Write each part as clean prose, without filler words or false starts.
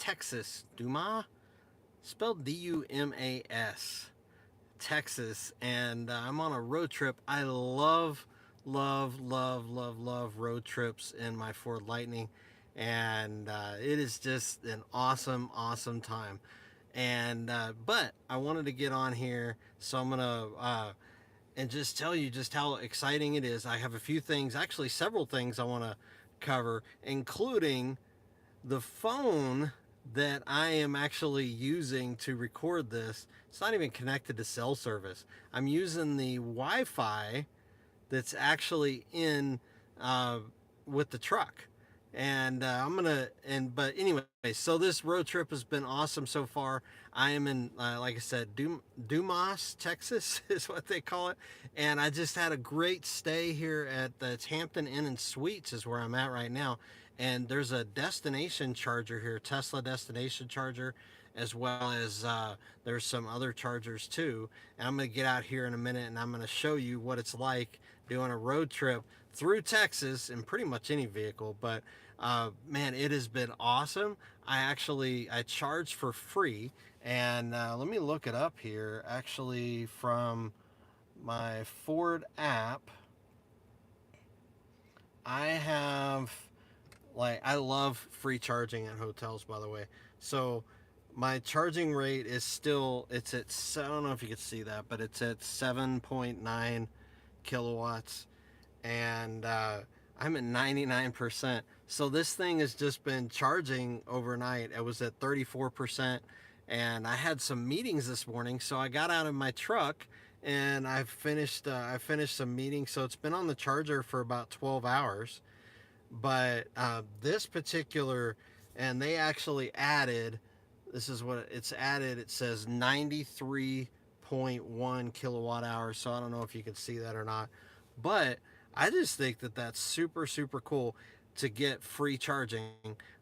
Texas. Dumas, spelled D-U-M-A-S. Texas, and I'm on a road trip. I love road trips in my Ford Lightning, and it is just an awesome time. And but I wanted to get on here, so I'm gonna and just tell you just how exciting it is. I have a few things, actually several things I want to cover, including the phone that I am actually using to record this. It's not even connected to cell service. I'm using the Wi-Fi that's actually in uh, with the truck. And I'm gonna but anyway, so this road trip has been awesome so far. I am in like I said, Dumas, Texas is what they call it, and I just had a great stay here at the Hampton Inn and Suites is where I'm at right now. And there's a destination charger here, Tesla destination charger, as well as there's some other chargers too. And I'm going to get out here in a minute and I'm going to show you what it's like doing a road trip through Texas in pretty much any vehicle. But man, it has been awesome. I charged for free, and let me look it up here. Actually, from my Ford app, I have, like, I love free charging at hotels, by the way. So my charging rate is still, it's at, I don't know if you can see that, but it's at 7.9 kilowatts, and I'm at 99%. So this thing has just been charging overnight. It was at 34%, and I had some meetings this morning, so I got out of my truck and I finished some meetings. So it's been on the charger for about 12 hours. But this particular, and they actually added, this is what it's added, it says 93.1 kilowatt hours. So I don't know if you can see that or not, but I just think that that's super cool to get free charging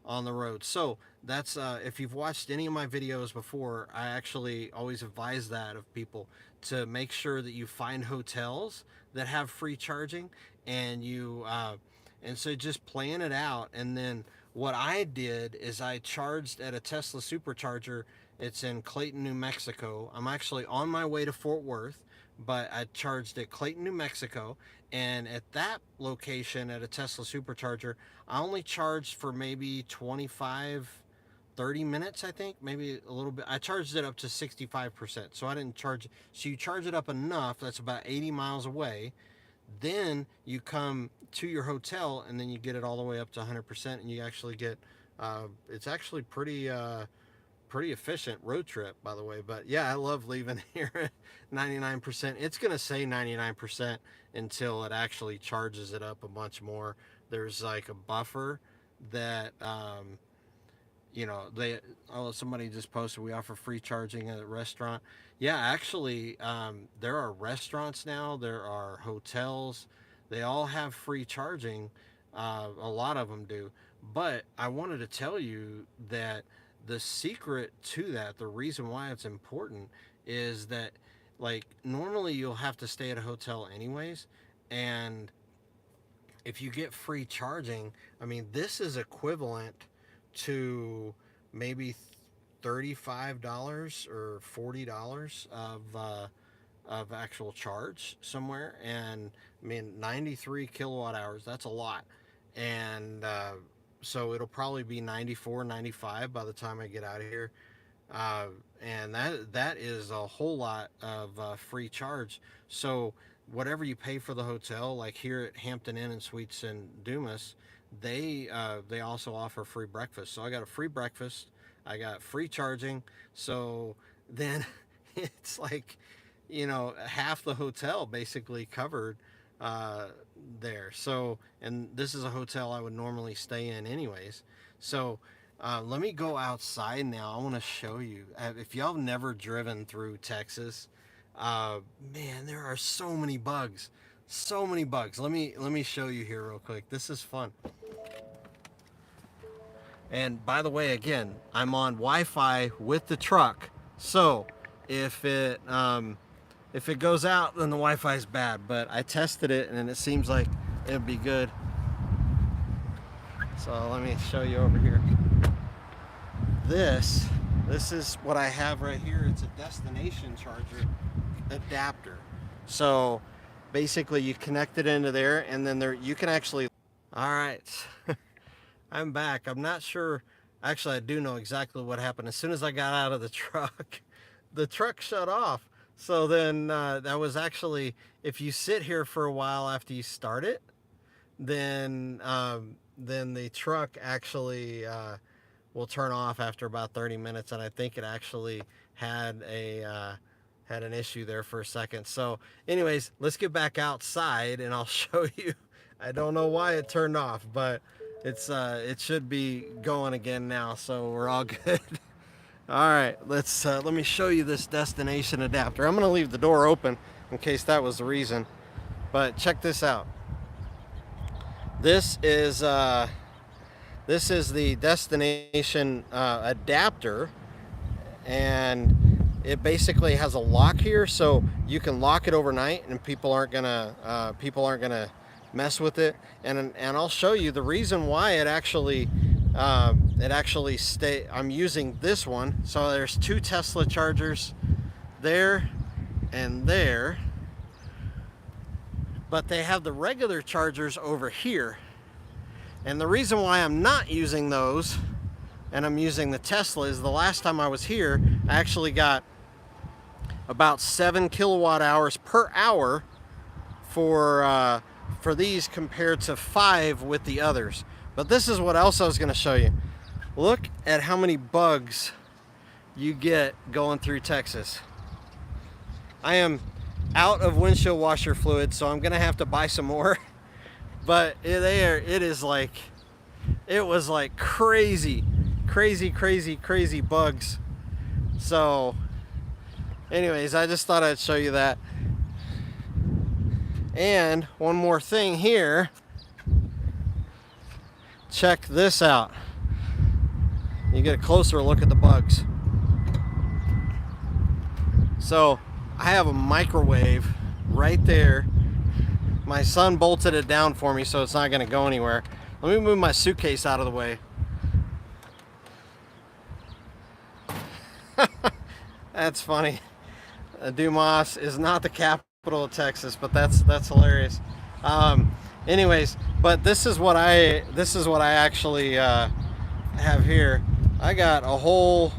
on the road. So that's if you've watched any of my videos before, I actually always advise that of people to make sure that you find hotels that have free charging, and you and so just plan it out. And then what I did is I charged at a Tesla supercharger. It's in Clayton, New Mexico. I'm actually on my way to Fort Worth, but I charged at Clayton, New Mexico. And at that location at a Tesla supercharger, I only charged for maybe 25-30 minutes, I think, maybe a little bit. I charged it up to 65%. So I didn't charge. So you charge it up enough, that's about 80 miles away. Then you come to your hotel and then you get it all the way up to 100%, and you actually get, it's actually pretty efficient road trip, by the way. But yeah, I love leaving here at 99%. It's going to say 99% until it actually charges it up a bunch more. There's like a buffer that, somebody just posted, we offer free charging at a restaurant. Yeah, actually, there are restaurants now, there are hotels, they all have free charging. A lot of them do. But I wanted to tell you that the secret to that, the reason why it's important, is that, like, normally you'll have to stay at a hotel anyways, and if you get free charging, I mean, this is equivalent to maybe $35 or $40 of actual charge somewhere. And I mean, 93 kilowatt hours, that's a lot. And so it'll probably be 94, 95 by the time I get out of here. And that is a whole lot of free charge. So whatever you pay for the hotel, like here at Hampton Inn and Suites in Dumas, they also offer free breakfast. So I got a free breakfast, I got free charging. So then it's like, half the hotel basically covered there. So, and this is a hotel I would normally stay in anyways. So let me go outside now. I want to show you. If y'all have never driven through Texas, man, there are so many bugs. So many bugs. Let me show you here real quick. This is fun. And by the way, again, I'm on Wi-Fi with the truck. So if it goes out, then the Wi-Fi is bad. But I tested it, and it seems like it'd be good. So let me show you over here. this is what I have right here. It's a destination charger adapter. So basically you connect it into there, and then there you can actually. All right. I'm back. I'm not sure. Actually, I do know exactly what happened. As soon as I got out of the truck, the truck shut off. So then that was actually, if you sit here for a while after you start it, then the truck actually will turn off after about 30 minutes. And I think it actually had had an issue there for a second. So anyways, let's get back outside and I'll show you. I don't know why it turned off, but it should be going again now, so we're all good. All right, let me show you this destination adapter. I'm gonna leave the door open in case that was the reason, but check this out. This is the destination adapter, and it basically has a lock here, so you can lock it overnight, and people aren't gonna mess with it. And I'll show you the reason why it actually I'm using this one. So there's two Tesla chargers there and there, but they have the regular chargers over here. And the reason why I'm not using those and I'm using the Tesla is the last time I was here, I actually got about 7 kilowatt hours per hour for these compared to 5 with the others. But this is what else I was going to show you. Look at how many bugs you get going through Texas. I am out of windshield washer fluid, so I'm going to have to buy some more. But it was like crazy bugs. So anyways, I just thought I'd show you that. And one more thing here, check this out. You get a closer look at the bugs. So I have a microwave right there. My son bolted it down for me, so it's not going to go anywhere. Let me move my suitcase out of the way. That's funny. Dumas is not the capital of Texas, but that's hilarious. Anyways, but this is what I actually have here. I got a whole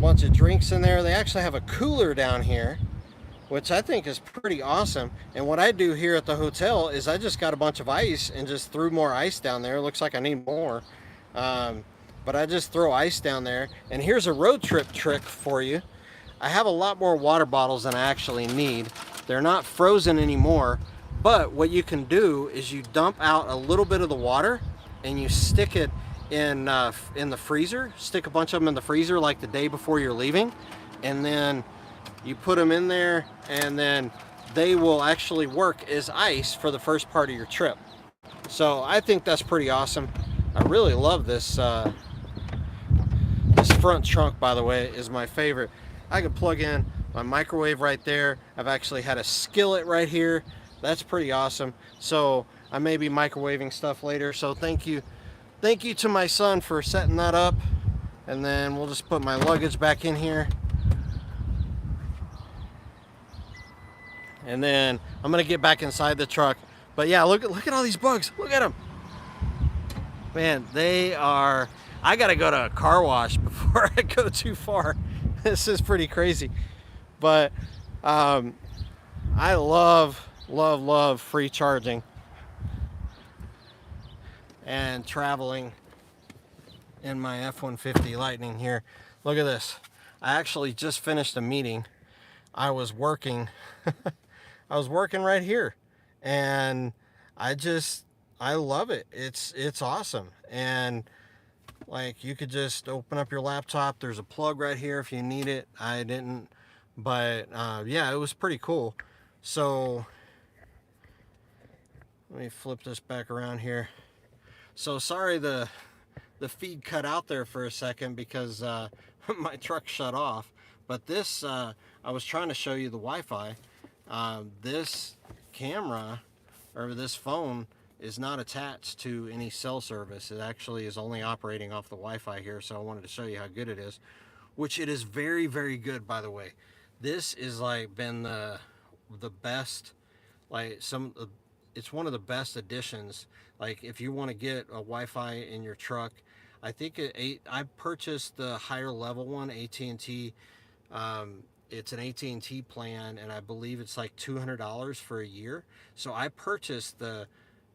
bunch of drinks in there. They actually have a cooler down here, which I think is pretty awesome. And what I do here at the hotel is I just got a bunch of ice and just threw more ice down there. It looks like I need more, but I just throw ice down there. And here's a road trip trick for you. I have a lot more water bottles than I actually need. They're not frozen anymore, but what you can do is you dump out a little bit of the water and you stick it in the freezer. Stick a bunch of them in the freezer like the day before you're leaving, and then you put them in there, and then they will actually work as ice for the first part of your trip. So I think that's pretty awesome. I really love this. This front trunk, by the way, is my favorite. I could plug in my microwave right there. I've actually had a skillet right here. That's pretty awesome. So I may be microwaving stuff later. So thank you to my son for setting that up. And then we'll just put my luggage back in here. And then I'm gonna get back inside the truck. But yeah, look at all these bugs. Look at them. Man, they are. I gotta go to a car wash before I go too far. This is pretty crazy. But I love free charging and traveling in my F-150 Lightning here. Look at this. I actually just finished a meeting. I was working right here, and I love it. It's awesome. And like, you could just open up your laptop. There's a plug right here if you need it. I didn't, but yeah, it was pretty cool. So let me flip this back around here. So sorry the feed cut out there for a second because my truck shut off. But this, I was trying to show you the Wi-Fi. This camera, or this phone, is not attached to any cell service. It actually is only operating off the Wi-Fi here, so I wanted to show you how good it is, which it is very, very good, by the way. This is like been the best, like it's one of the best additions. Like if you want to get a Wi-Fi in your truck, I think I purchased the higher level one, AT&T. It's an AT&T plan, and I believe it's like $200 for a year. So I purchased the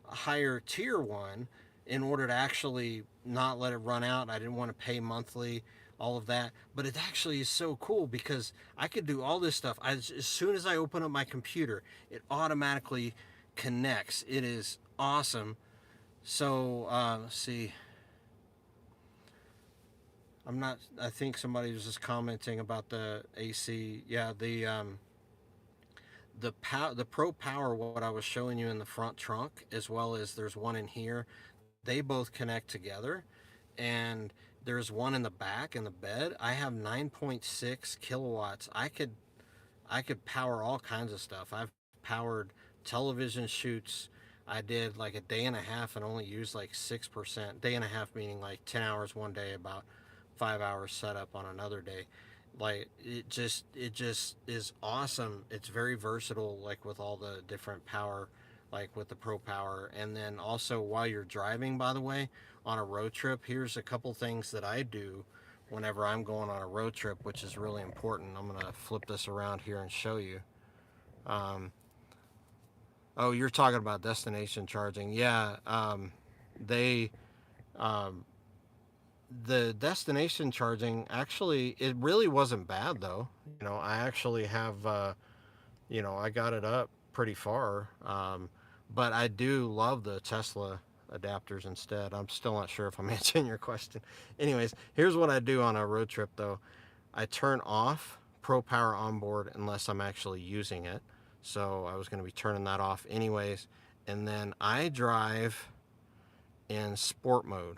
higher tier one in order to actually not let it run out. I didn't want to pay monthly, all of that. But it actually is so cool because I could do all this stuff. As soon as I open up my computer, it automatically connects. It is awesome. So, let's see. I'm not. I think somebody was just commenting about the AC. Yeah, the Pro Power, what I was showing you in the front trunk, as well as there's one in here. They both connect together, and there's one in the back in the bed. I have 9.6 kilowatts. I could power all kinds of stuff. I've powered television shoots. I did like a day and a half and only used like 6%. Day and a half meaning like 10 hours one day, about 5 hours setup on another day. Like it just is awesome. It's very versatile, like with all the different power, like with the Pro Power. And then also while you're driving, by the way, on a road trip, here's a couple things that I do whenever I'm going on a road trip, which is really important. I'm gonna flip this around here and show you. Um, oh, you're talking about destination charging. Yeah, they um, the destination charging, actually, it really wasn't bad though. I actually have I got it up pretty far. But I do love the Tesla adapters instead. I'm still not sure if I'm answering your question. Anyways, here's what I do on a road trip though. I turn off Pro Power Onboard unless I'm actually using it. So I was going to be turning that off anyways. And then I drive in sport mode.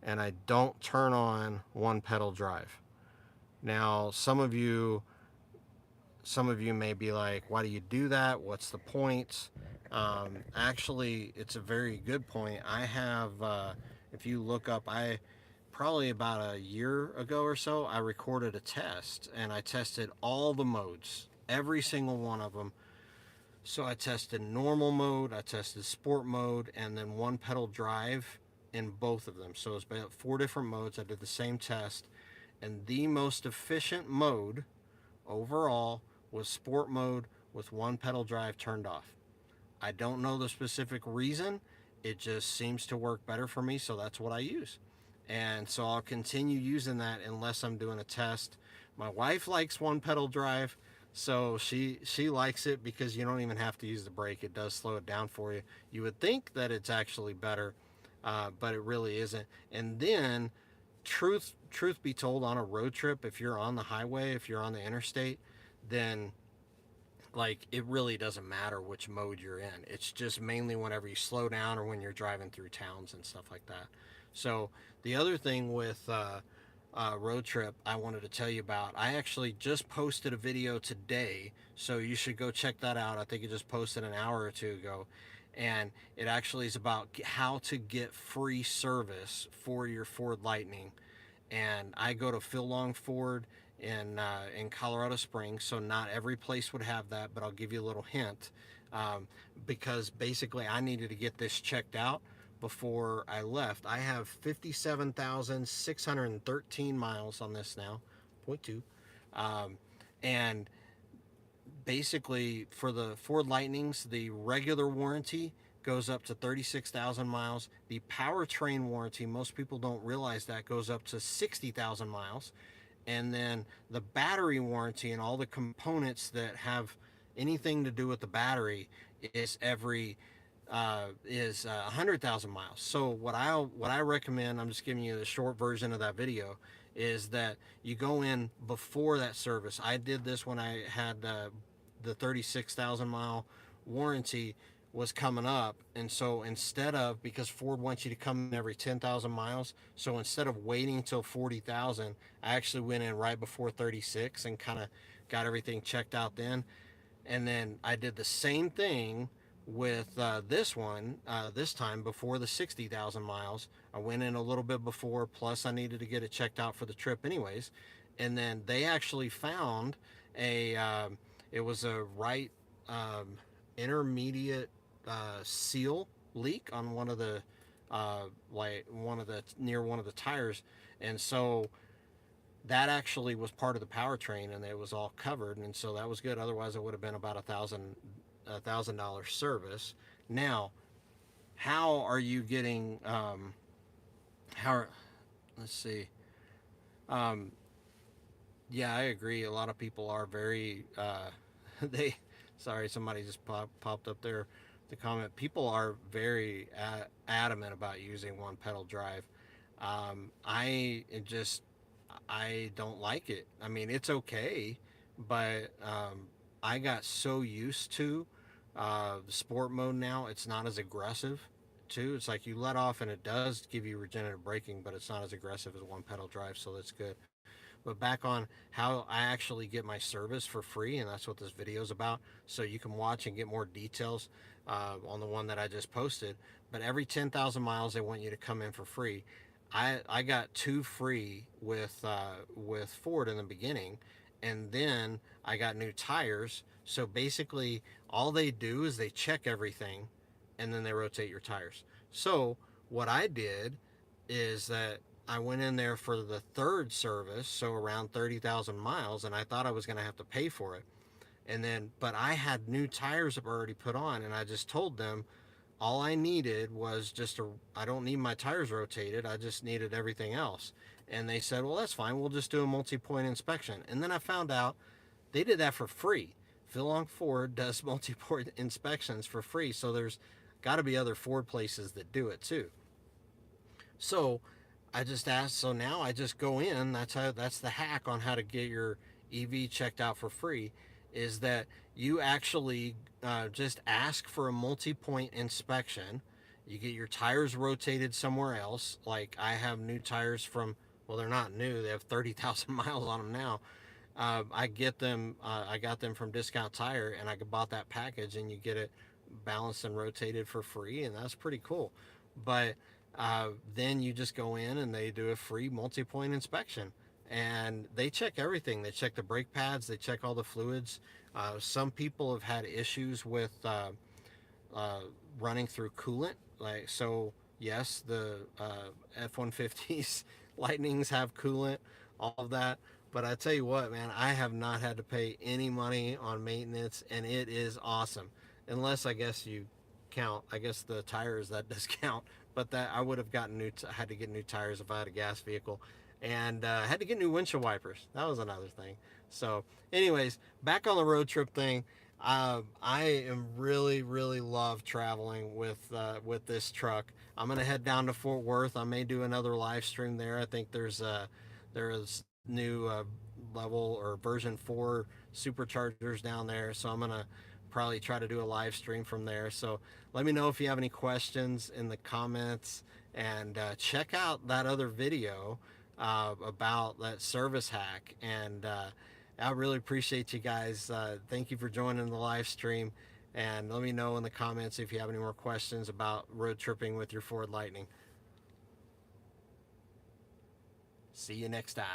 And I don't turn on one pedal drive. Now, some of you may be like, why do you do that? What's the point? Actually, it's a very good point. I have, if you look up, I probably about a year ago or so, I recorded a test and I tested all the modes, every single one of them. So I tested normal mode, I tested sport mode, and then one pedal drive in both of them. So it's about 4 different modes. I did the same test, and the most efficient mode overall was sport mode with one pedal drive turned off. I don't know the specific reason. It just seems to work better for me, so that's what I use. And so I'll continue using that unless I'm doing a test. My wife likes one pedal drive, so she likes it because you don't even have to use the brake. It does slow it down for you. You would think that it's actually better, but it really isn't. And then, truth be told, on a road trip, if you're on the highway, if you're on the interstate, then like it really doesn't matter which mode you're in. It's just mainly whenever you slow down or when you're driving through towns and stuff like that. So the other thing with road trip I wanted to tell you about, I actually just posted a video today, so you should go check that out. I think it just posted an hour or two ago, and it actually is about how to get free service for your Ford Lightning. And I go to Phil Long Ford in Colorado Springs, so not every place would have that, but I'll give you a little hint, because basically I needed to get this checked out before I left. I have 57,613 miles on this now, point two, and basically for the Ford Lightnings, the regular warranty goes up to 36,000 miles. The powertrain warranty, most people don't realize that, goes up to 60,000 miles. And then the battery warranty and all the components that have anything to do with the battery is 100,000 miles. So what I recommend, I'm just giving you the short version of that video, is that you go in before that service. I did this when I had the 36,000 mile warranty was coming up, and so instead of, because Ford wants you to come in every 10,000 miles, so instead of waiting till 40,000, I actually went in right before 36 and kind of got everything checked out then. And then I did the same thing With this one, this time before the 60,000 miles, I went in a little bit before, plus I needed to get it checked out for the trip anyways. And then they actually found a, it was a right um, intermediate seal leak on one of the, like one of the, near one of the tires. And so that actually was part of the powertrain and it was all covered. And so that was good. Otherwise it would have been about $1,000 service. Now, how are you getting? How? Let's see. Um, yeah, I agree. A lot of people are very. They. Sorry, somebody just popped up there. The comment. People are very adamant about using one pedal drive. I just. I don't like it. I mean, it's okay, but I got so used to the sport mode now. It's not as aggressive, too. It's like you let off and it does give you regenerative braking, but it's not as aggressive as one pedal drive, so that's good. But back on how I actually get my service for free, and that's what this video is about. So you can watch and get more details on the one that I just posted. But every 10,000 miles, they want you to come in for free. I got two free with Ford in the beginning, and then I got new tires. So basically, all they do is they check everything, and then they rotate your tires. So what I did is that I went in there for the third service, so around 30,000 miles, and I thought I was going to have to pay for it. And then, but I had new tires already put on, and I just told them all I needed was just a, I don't need my tires rotated, I just needed everything else. And they said, well, that's fine, we'll just do a multi point inspection. And then I found out they did that for free. Phil Long Ford does multi point inspections for free, so there's got to be other Ford places that do it too. So I just asked. So now I just go in. That's the hack on how to get your EV checked out for free. Is that you actually just ask for a multi-point inspection. You get your tires rotated somewhere else. Like I have new tires from. Well, they're not new. They have 30,000 miles on them now. I get them. I got them from Discount Tire, and I bought that package, and you get it balanced and rotated for free, and that's pretty cool. But then you just go in and they do a free multi-point inspection, and they check everything. They check the brake pads. They check all the fluids. Some people have had issues with uh, running through coolant. Like so, yes, the F-150s Lightnings have coolant, all of that. But I tell you what, man, I have not had to pay any money on maintenance, and it is awesome. Unless I guess you count, I guess the tires that does count. But that I would have gotten had to get new tires if I had a gas vehicle, and had to get new windshield wipers. That was another thing. So, anyways, back on the road trip thing. I am really love traveling with this truck. I'm gonna head down to Fort Worth. I may do another live stream there. I think there is new level or version 4 superchargers down there, so I'm gonna probably try to do a live stream from there. So let me know if you have any questions in the comments, and check out that other video about that service hack. And I really appreciate you guys. Thank you for joining the live stream. And let me know in the comments if you have any more questions about road tripping with your Ford Lightning. See you next time.